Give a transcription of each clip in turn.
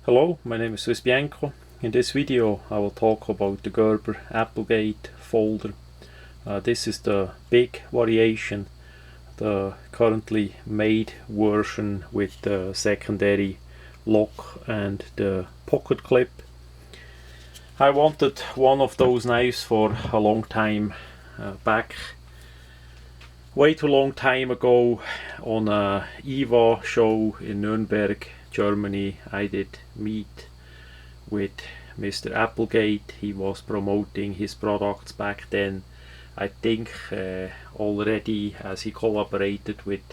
Hello, my name is Swissbianco. In this video I will talk about the Gerber applegate folder. This is the big variation, the currently made version with the secondary lock and the pocket clip. I wanted one of those knives for a long time back. Way too long time ago on a EVA show in Nuremberg, Germany, I did meet with Mr. Applegate. He was promoting his products back then. I think already as he collaborated with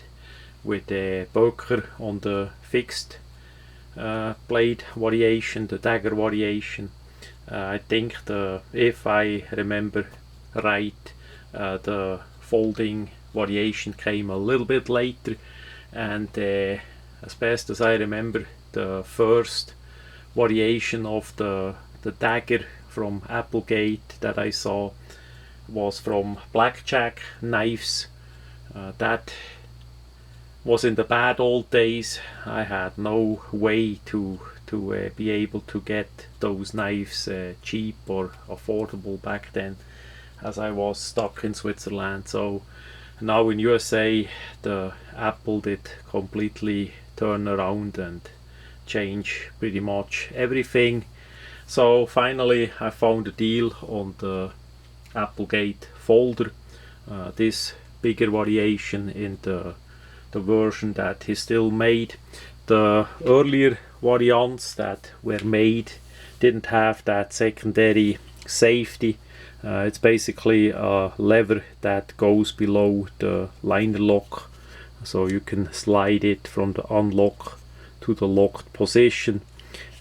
Böker on the fixed blade variation, the dagger variation. I think if I remember right, the folding variation came a little bit later, and as best as I remember, the first variation of the dagger from Applegate that I saw was from blackjack knives. That was in the bad old days. I had no way to be able to get those knives cheap or affordable back then, as I was stuck in Switzerland. So now in USA the Apple did completely turn around and change pretty much everything. So finally I found a deal on the Applegate folder, this bigger variation in the version that he still made. The earlier variants that were made didn't have that secondary safety. It's basically a lever that goes below the liner lock, so you can slide it from the unlock to the locked position.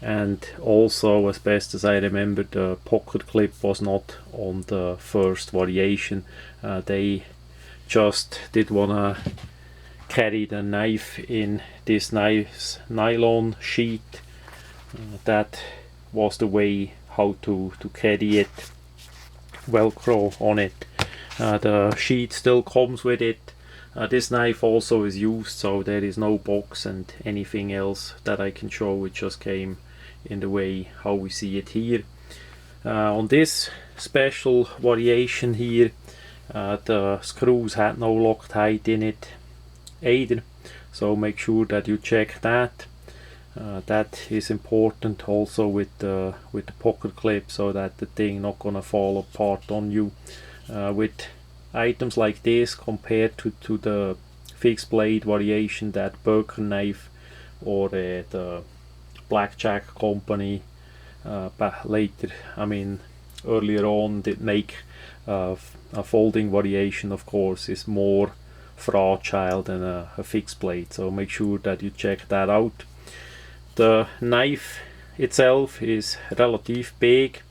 And also, as best as I remember, the pocket clip was not on the first variation. They just did wanna carry the knife in this nice nylon sheet. That was the way how to carry it. Velcro on it. The sheet still comes with it. This knife also is used, so there is no box and anything else that I can show. It just came in the way how we see it here. On this special variation here, the screws had no Loctite in it either, so make sure that you check that. That is important also with the pocket clip, so that the thing not gonna fall apart on you. With items like this compared to the fixed blade variation that Böker knife or the blackjack company later, I mean earlier on, did make a folding variation, of course, is more fragile than a fixed blade, so make sure that you check that out. The knife itself is relatively big.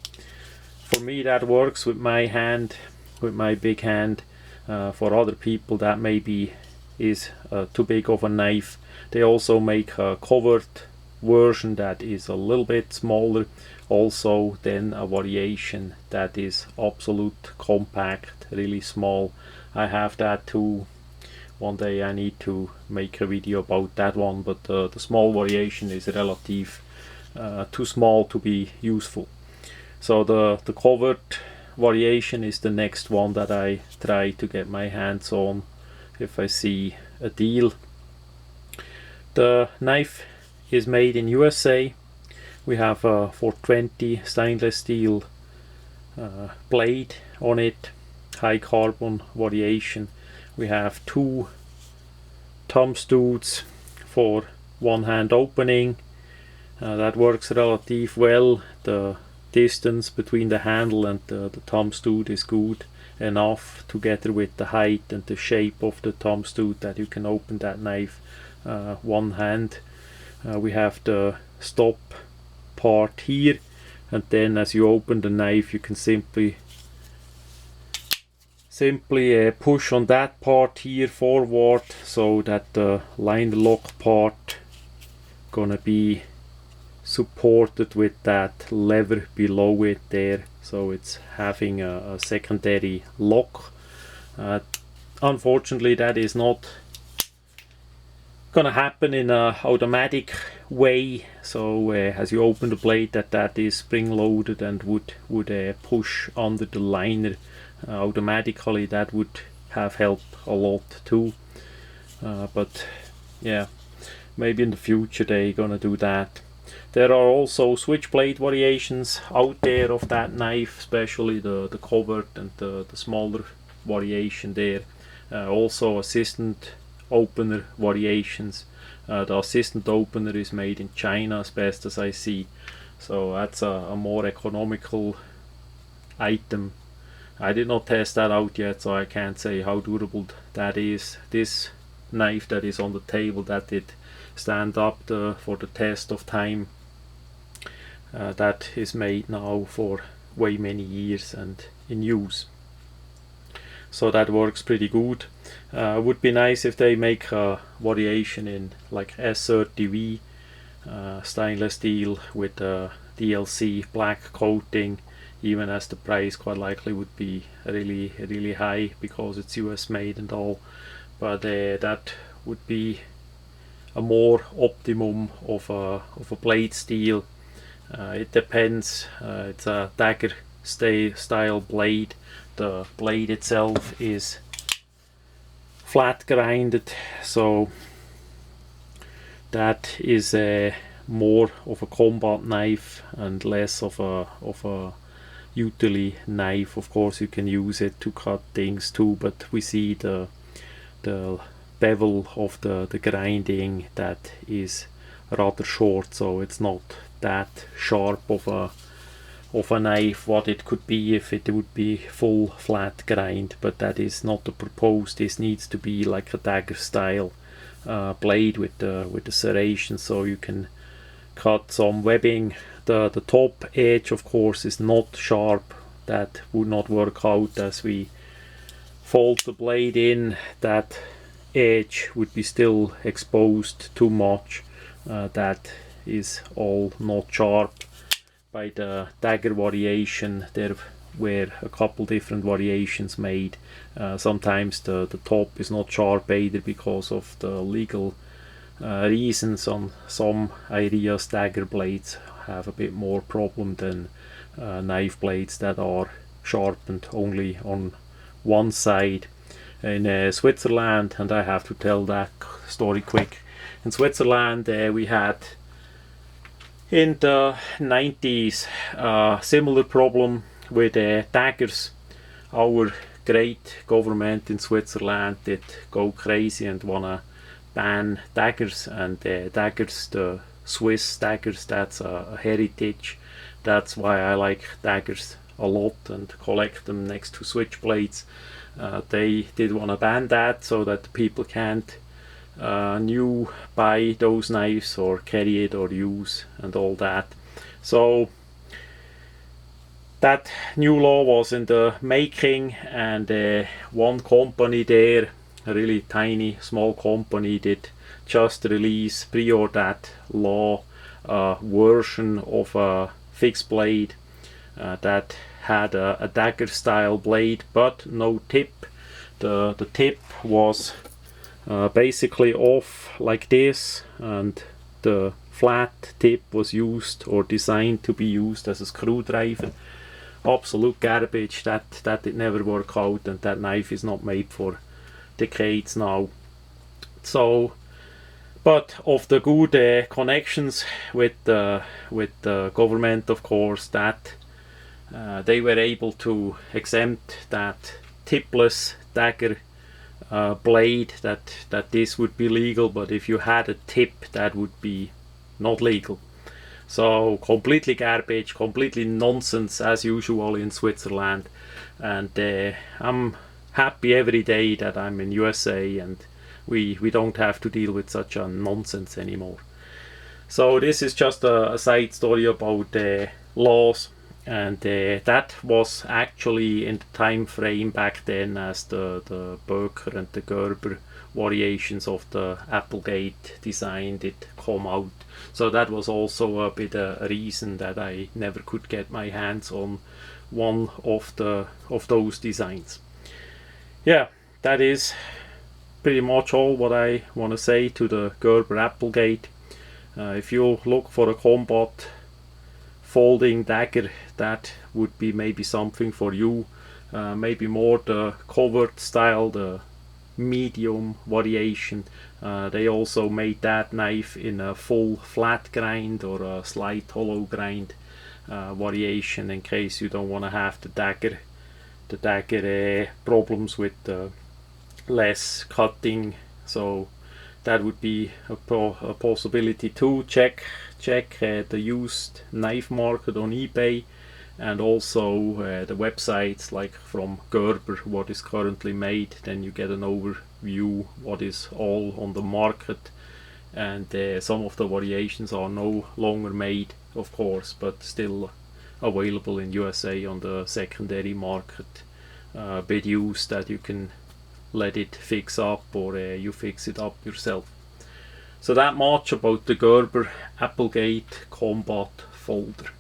For me that works with my hand, with my big hand. For other people that maybe is too big of a knife. They also make a covered version that is a little bit smaller, also then a variation that is absolute compact, really small. I have that too. One day I need to make a video about that one, but the small variation is relative too small to be useful. So the covered variation is the next one that I try to get my hands on if I see a deal. The knife is made in USA. We have a 420 stainless steel blade on it, high carbon variation. We have two thumb studs for one hand opening. That works relatively well. The distance between the handle and the thumb stud is good enough, together with the height and the shape of the thumb stud, that you can open that knife one hand. We have the stop part here, and then as you open the knife you can simply push on that part here forward, so that the liner lock part gonna be supported with that lever below it there, so it's having a secondary lock. Unfortunately that is not gonna happen in a automatic way, so as you open the blade that is spring loaded and would push under the liner automatically. That would have helped a lot too, but yeah, maybe in the future they're gonna do that. There are also switchblade variations out there of that knife, especially the covered and the smaller variation there. Also assistant opener variations. The assistant opener is made in China, as best as I see, so that's a more economical item. I did not test that out yet, so I can't say how durable that is. This knife that is on the table, that did stand up for the test of time. That is made now for way many years and in use, so that works pretty good. Would be nice if they make a variation in like S30V stainless steel with DLC black coating, even as the price quite likely would be really high because it's US made and all, but that would be a more optimum of a blade steel. It depends. It's a dagger style blade. The blade itself is flat grinded, so that is more of a combat knife and less of a utility knife. Of course you can use it to cut things too, but we see the bevel of the grinding that is rather short, so it's not that sharp of a knife what it could be if it would be full flat grind, but that is not the purpose. This needs to be like a dagger style blade with the serration, so you can cut some webbing. The top edge of course is not sharp, that would not work out. As we fold the blade in, that edge would be still exposed too much. That is all not sharp. By the dagger variation, there were a couple different variations made. Sometimes the top is not sharp either because of the legal reasons. On some areas dagger blades have a bit more problem than knife blades that are sharpened only on one side. In Switzerland, and I have to tell that story quick. In Switzerland we had in the 90s similar problem with daggers. Our great government in Switzerland did go crazy and wanna ban daggers, and daggers, the Swiss daggers, that's a heritage. That's why I like daggers a lot and collect them next to switchblades. They did want to ban that so that the people can't new buy those knives or carry it or use and all that. So that new law was in the making, and one company there, a really tiny small company, did just release pre-order that law version of a fixed blade that had a dagger style blade but no tip. The tip was basically off like this, and the flat tip was used or designed to be used as a screwdriver. Absolute garbage. That did never work out, and that knife is not made for decades now. So, but of the good connections with the government, of course, that they were able to exempt that tipless dagger blade, that this would be legal, but if you had a tip, that would be not legal. So completely garbage, completely nonsense as usual in Switzerland, and I'm happy every day that I'm in USA and we don't have to deal with such a nonsense anymore. So this is just a side story about laws, and that was actually in the time frame back then as the Berker and the Gerber variations of the applegate design did come out. So that was also a bit a reason that I never could get my hands on one of those designs. Yeah, that is pretty much all what I want to say to the Gerber applegate. If you look for a combat folding dagger, that would be maybe something for you. Maybe more the covered style, the medium variation. They also made that knife in a full flat grind or a slight hollow grind variation, in case you don't want to have the dagger problems with less cutting. So that would be a possibility too. Check the used knife market on eBay, and also the websites like from Gerber, what is currently made. Then you get an overview what is all on the market, and some of the variations are no longer made, of course, but still available in USA on the secondary market. A bit used that you can let it fix up, or you fix it up yourself. So that much about the Gerber Applegate Combat Folder.